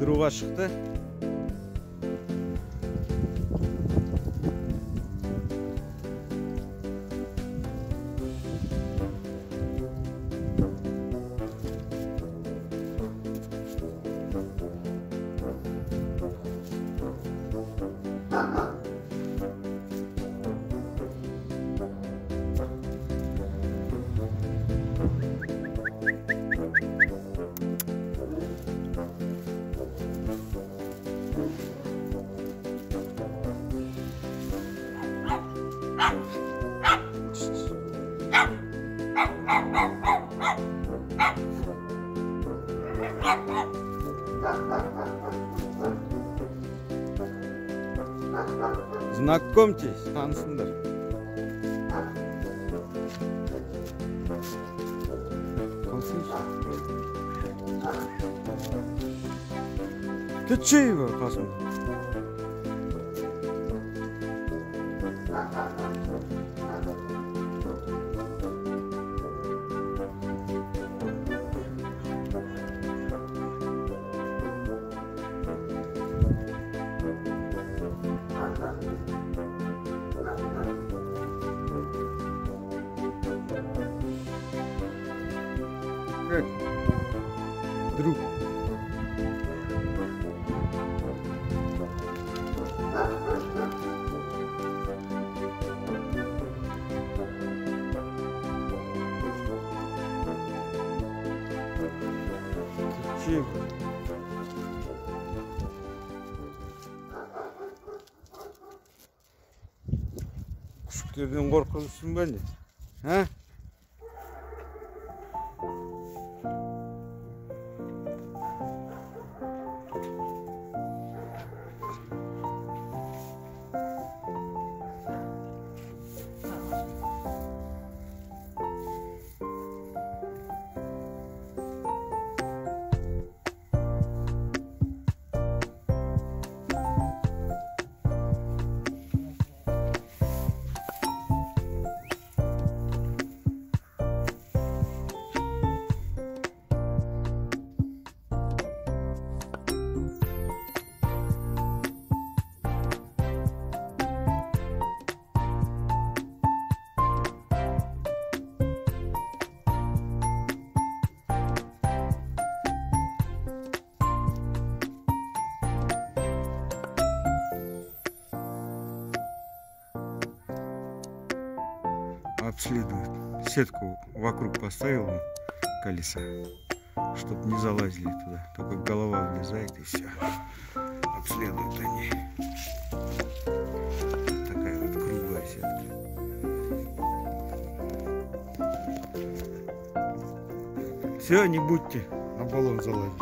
Қыдыруға шықты. Знакомьтесь, танысыңдар. Ты чего, Қасым? Как? Друг. Чего? Күшіктерден қорқырсың ба не? А? Обследует. Сетку вокруг поставил колеса, чтобы не залазили туда. Только голова влезает и все. Обследуют они. Вот такая вот круглая сетка. Все, не будьте на баллон залазить.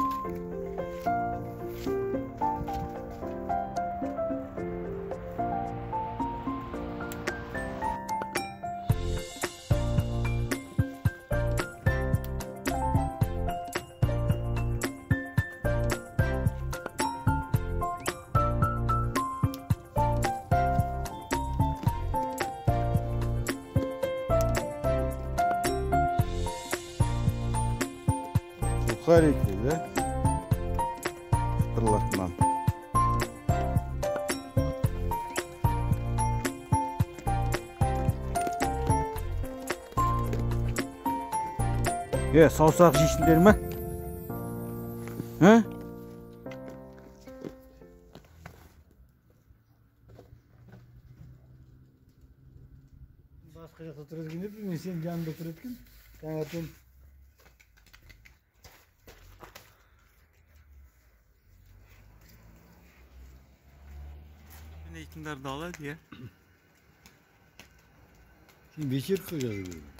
Сухарики, да? Шпырлатман. Саусақ жейсіңдер ме? Басқа жақта тұр екен деп, мен сен жанында тұр екен. Таңертең. Eğitimler dağlar diye. Şimdi beşer koyacağız böyle.